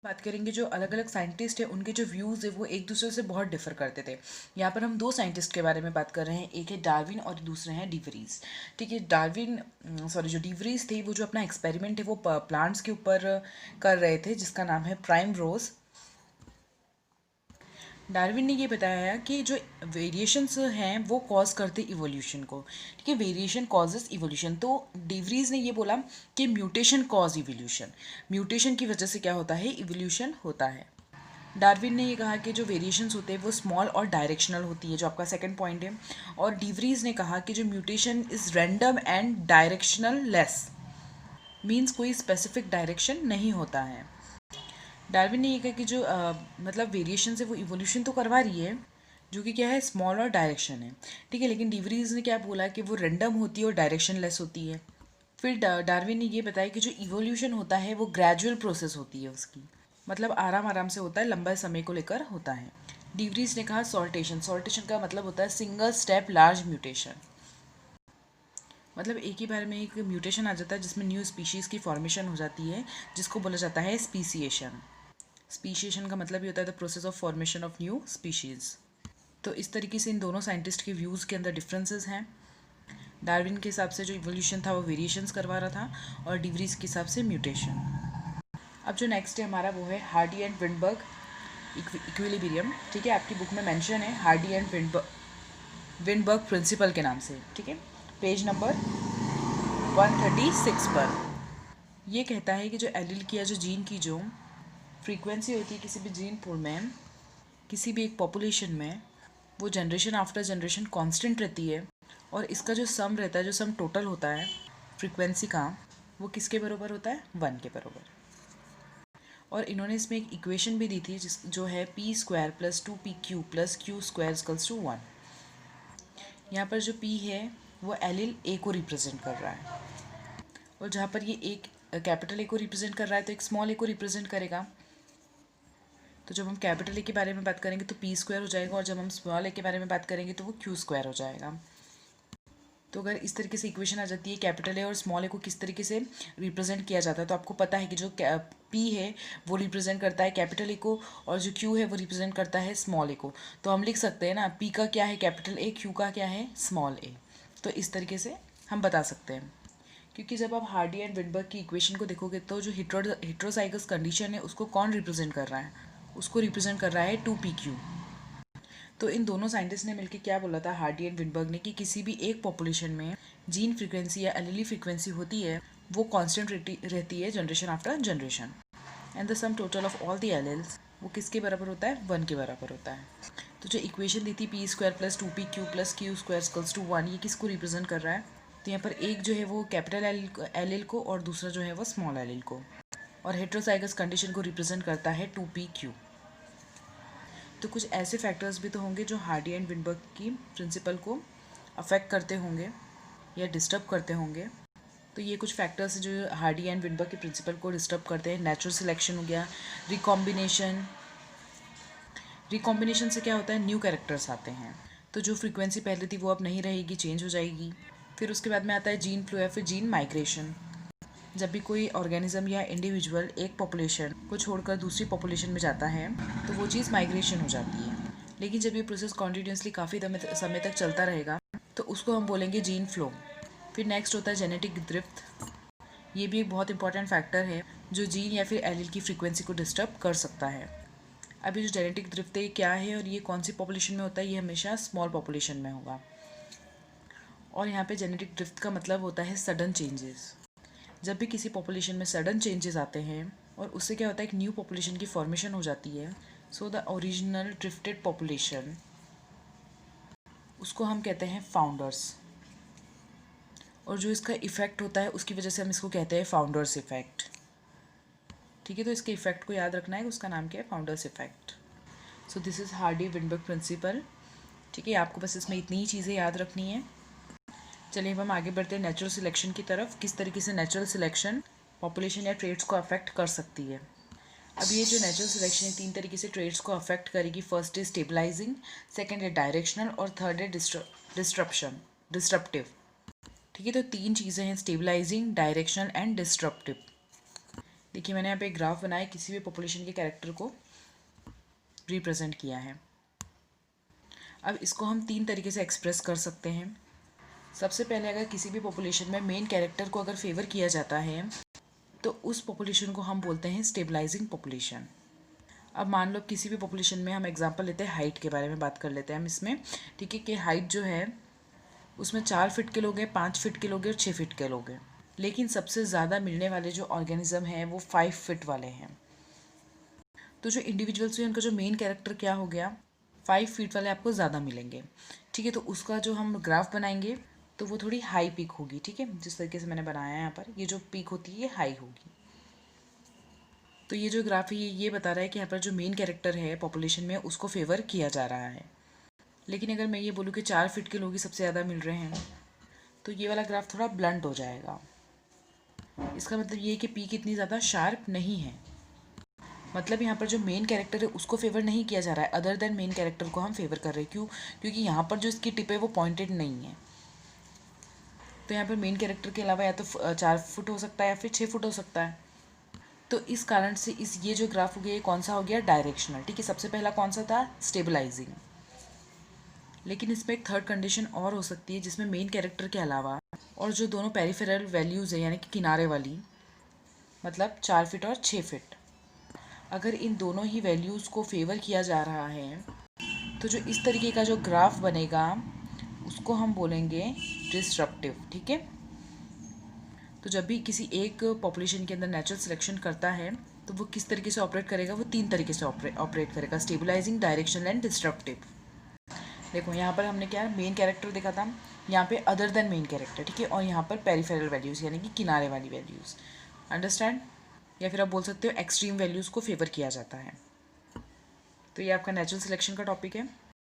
बात करेंगे जो अलग अलग साइंटिस्ट हैं उनके जो व्यूज़ है वो एक दूसरे से बहुत डिफर करते थे। यहाँ पर हम दो साइंटिस्ट के बारे में बात कर रहे हैं, एक है डार्विन और दूसरे हैं डिवरीज। ठीक है, डार्विन सॉरी जो डिवरीज थे वो जो अपना एक्सपेरिमेंट है वो प्लांट्स के ऊपर कर रहे थे जिसका नाम है प्राइम रोज। डार्विन ने ये बताया कि जो वेरिएशंस हैं वो कॉज करते इवोल्यूशन को। ठीक है, वेरिएशन कॉजेस इवोल्यूशन। तो डिवरीज ने ये बोला कि म्यूटेशन कॉज इवोल्यूशन, म्यूटेशन की वजह से क्या होता है, इवोल्यूशन होता है। डार्विन ने ये कहा कि जो वेरिएशंस होते हैं वो स्मॉल और डायरेक्शनल होती है, जो आपका सेकंड पॉइंट है। और डिवरीज ने कहा कि जो mutation is random and directional less, means कोई स्पेसिफिक डायरेक्शन नहीं होता है। डार्विन ने ये कहा कि जो मतलब वेरिएशन है वो इवोल्यूशन तो करवा रही है, जो कि क्या है, स्मॉल और डायरेक्शन है। ठीक है, लेकिन डिवरीज ने क्या बोला कि वो रैंडम होती है और डायरेक्शन लेस होती है। फिर डार्विन ने ये बताया कि जो इवोल्यूशन होता है वो ग्रेजुअल प्रोसेस होती है उसकी, मतलब आराम आराम से होता है, लंबे समय को लेकर होता है। डिवरीज ने कहा सॉल्टेशन, सॉल्टेशन का मतलब होता है सिंगल स्टेप लार्ज म्यूटेशन, मतलब एक ही बार में एक म्यूटेशन आ जाता है जिसमें न्यू स्पीशीज़ की फॉर्मेशन हो जाती है, जिसको बोला जाता है स्पीसिएशन। स्पीशिएशन का मतलब ये होता है the process of formation of new species. तो इस तरीके से इन दोनों साइंटिस्ट के व्यूज़ के अंदर डिफरेंसेस हैं। डार्विन के हिसाब से जो इवोल्यूशन था वो वेरिएशंस करवा रहा था और डिवरीज के हिसाब से म्यूटेशन। अब जो नेक्स्ट है हमारा वो है हार्डी एंड विंडबर्ग इक्विलिब्रियम। ठीक है, आपकी बुक में मेंशन है हार्डी एंड विंडबर्ग प्रिंसिपल के नाम से। ठीक है, पेज नंबर 136 पर ये कहता है कि जो एलील की या जो जीन की जो फ्रीक्वेंसी होती है किसी भी जीन पूल में, किसी भी एक पॉपुलेशन में, वो जनरेशन आफ्टर जनरेशन कांस्टेंट रहती है। और इसका जो सम रहता है, जो सम टोटल होता है फ्रीक्वेंसी का, वो किसके बराबर होता है, 1 के बराबर। और इन्होंने इसमें एक इक्वेशन भी दी थी जिस जो है p square plus 2pq plus q square equals to 1। यहाँ पर जो p है वो एलिल ए को रिप्रेजेंट कर रहा है, और जहाँ पर ये एक कैपिटल ए को रिप्रेजेंट कर रहा है तो एक स्मॉल ए को रिप्रेजेंट करेगा। तो जब हम कैपिटल ए के बारे में बात करेंगे तो पी स्क्वायर हो जाएगा, और जब हम स्मॉल ए के बारे में बात करेंगे तो वो क्यू स्क्वायर हो जाएगा। तो अगर इस तरीके से इक्वेशन आ जाती है कैपिटल ए और स्मॉल ए को किस तरीके से रिप्रेजेंट किया जाता है, तो आपको पता है कि जो पी है वो रिप्रेजेंट करता है कैपिटल ए को, और जो क्यू है वो रिप्रेजेंट करता है स्मॉल ए को। तो हम लिख सकते हैं ना, पी का क्या है कैपिटल ए, क्यू का क्या है स्मॉल ए। तो इस तरीके से हम बता सकते हैं। क्योंकि जब आप हार्डी एंड विंडबर्ग की इक्वेशन को देखोगे तो जो हिट्रोसाइगस कंडीशन है उसको कौन रिप्रेजेंट कर रहा है, उसको रिप्रेजेंट कर रहा है 2pq। तो इन दोनों साइंटिस्ट ने मिलकर क्या बोला था, हार्डी एंड विंडबर्ग ने, कि किसी भी एक पॉपुलेशन में जीन फ्रीक्वेंसी या एलीली फ्रीक्वेंसी होती है वो कांस्टेंट रहती है generation after generation, and the sum total of all the alleles वो किसके बराबर होता है, 1 के बराबर होता है। तो जो इक्वेशन दी थी p square plus 2pq plus q square equals to 1, ये किसको रिप्रेजेंट कर रहा है, तो यहाँ पर एक जो है वो कैपिटल एलिल को और दूसरा जो है वो स्मॉल एलिल को, और हेट्रोसाइगस कंडीशन को रिप्रेजेंट करता है 2pq। तो कुछ ऐसे फैक्टर्स भी तो होंगे जो हार्डी एंड विंडबर्ग की प्रिंसिपल को अफेक्ट करते होंगे या डिस्टर्ब करते होंगे। तो ये कुछ फैक्टर्स हैं जो हार्डी एंड विंडबर्ग के प्रिंसिपल को डिस्टर्ब करते हैं। नेचुरल सिलेक्शन हो गया, रिकॉम्बिनेशन। रिकॉम्बिनेशन से क्या होता है, न्यू कैरेक्टर्स आते हैं, तो जो फ्रीक्वेंसी पहले थी वो अब नहीं रहेगी, चेंज हो जाएगी। फिर उसके बाद में आता है जीन फ्लो या फिर जीन माइग्रेशन। जब भी कोई ऑर्गेनिज्म या इंडिविजुअल एक पॉपुलेशन को छोड़कर दूसरी पॉपुलेशन में जाता है तो वो चीज़ माइग्रेशन हो जाती है। लेकिन जब ये प्रोसेस कॉन्टीन्यूसली काफ़ी समय तक चलता रहेगा तो उसको हम बोलेंगे जीन फ्लो। फिर नेक्स्ट होता है जेनेटिक ड्रिफ्ट। ये भी एक बहुत इंपॉर्टेंट फैक्टर है जो जीन या फिर एलील की फ्रीक्वेंसी को डिस्टर्ब कर सकता है। अभी जो जेनेटिक ड्रिफ्ट है क्या है और ये कौन सी पॉपुलेशन में होता है, ये हमेशा स्मॉल पॉपुलेशन में होगा। और यहाँ पे जेनेटिक ड्रिफ्ट का मतलब होता है सडन चेंजेस। जब भी किसी पॉपुलेशन में सडन चेंजेस आते हैं और उससे क्या होता है, एक न्यू पॉपुलेशन की फॉर्मेशन हो जाती है। So the original drifted population, उसको हम कहते हैं फाउंडर्स। और जो इसका इफ़ेक्ट होता है उसकी वजह से हम इसको कहते हैं फाउंडर्स इफ़ेक्ट। ठीक है, तो इसके इफ़ेक्ट को याद रखना है, उसका नाम क्या है, founder's effect. So this is Hardy Weinberg principle. ठीक है, आपको बस इसमें इतनी ही चीज़ें याद रखनी है। चलिए अब हम आगे बढ़ते हैं नेचुरल सिलेक्शन की तरफ, किस तरीके से नेचुरल सिलेक्शन पॉपुलेशन या ट्रेड्स को अफेक्ट कर सकती है। अब ये जो नेचुरल सिलेक्शन है 3 तरीके से ट्रेड्स को अफेक्ट करेगी। फर्स्ट इज स्टेबलाइजिंग, सेकंड है डायरेक्शनल, और थर्ड है डिस्ट्रप्टिव। ठीक है, तो 3 चीज़ें हैं, स्टेबलाइजिंग, डायरेक्शनल एंड डिस्ट्रप्टिव। देखिए मैंने यहाँ पे एक ग्राफ बनाया, किसी भी पॉपुलेशन के कैरेक्टर को रिप्रेजेंट किया है। अब इसको हम 3 तरीके से एक्सप्रेस कर सकते हैं। सबसे पहले अगर किसी भी पॉपुलेशन में मेन कैरेक्टर को अगर फेवर किया जाता है तो उस पॉपुलेशन को हम बोलते हैं स्टेबलाइजिंग पॉपुलेशन। अब मान लो किसी भी पॉपुलेशन में हम एग्जांपल लेते हैं, हाइट के बारे में बात कर लेते हैं हम इसमें, ठीक है, कि हाइट जो है उसमें 4 फीट के लोग हैं, 5 फीट के लोग हैं और 6 फीट के लोग हैं, लेकिन सबसे ज़्यादा मिलने वाले जो ऑर्गेनिज्म हैं वो 5 फीट वाले हैं। तो जो इंडिविजुअल्स हैं उनका जो मेन कैरेक्टर क्या हो गया, 5 फीट वाले आपको ज़्यादा मिलेंगे, ठीक है। तो उसका जो हम ग्राफ बनाएंगे तो वो थोड़ी हाई पीक होगी, ठीक है, जिस तरीके से मैंने बनाया है यहाँ पर, ये जो पीक होती है ये हाई होगी। तो ये जो ग्राफ है ये बता रहा है कि यहाँ पर जो मेन कैरेक्टर है पॉपुलेशन में उसको फेवर किया जा रहा है। लेकिन अगर मैं ये बोलूँ कि 4 फीट के लोग ही सबसे ज़्यादा मिल रहे हैं तो ये वाला ग्राफ थोड़ा ब्लंट हो जाएगा। इसका मतलब ये कि पीक इतनी ज़्यादा शार्प नहीं है, मतलब यहाँ पर जो मेन कैरेक्टर है उसको फेवर नहीं किया जा रहा है, अदर देन मेन कैरेक्टर को हम फेवर कर रहे हैं। क्यों? क्योंकि यहाँ पर जो इसकी टिप है वो पॉइंटेड नहीं है। तो यहाँ पर मेन कैरेक्टर के अलावा या तो 4 फुट हो सकता है या फिर 6 फुट हो सकता है। तो इस कारण से ये जो ग्राफ हो गया ये कौन सा हो गया, डायरेक्शनल, ठीक है। सबसे पहला कौन सा था, स्टेबलाइजिंग। लेकिन इसमें एक थर्ड कंडीशन और हो सकती है जिसमें मेन कैरेक्टर के अलावा और जो दोनों पेरिफेरल वैल्यूज़ है यानी कि किनारे वाली, मतलब 4 फीट और 6 फीट, अगर इन दोनों ही वैल्यूज़ को फेवर किया जा रहा है तो जो इस तरीके का जो ग्राफ बनेगा उसको हम बोलेंगे डिस्रप्टिव, ठीक है। तो जब भी किसी एक पॉपुलेशन के अंदर नेचुरल सिलेक्शन करता है तो वो किस तरीके से ऑपरेट करेगा, वो 3 तरीके से ऑपरेट करेगा, स्टेबलाइजिंग, डायरेक्शनल एंड डिस्ट्रप्टिव। देखो यहाँ पर हमने क्या मेन कैरेक्टर देखा था, यहाँ पे अदर देन मेन कैरेक्टर, ठीक है, और यहाँ पर पेरिफेरल वैल्यूज़ यानी कि किनारे वाली वैल्यूज़, अंडरस्टैंड। या फिर आप बोल सकते हो एक्सट्रीम वैल्यूज़ को फेवर किया जाता है। तो ये आपका नेचुरल सिलेक्शन का टॉपिक है।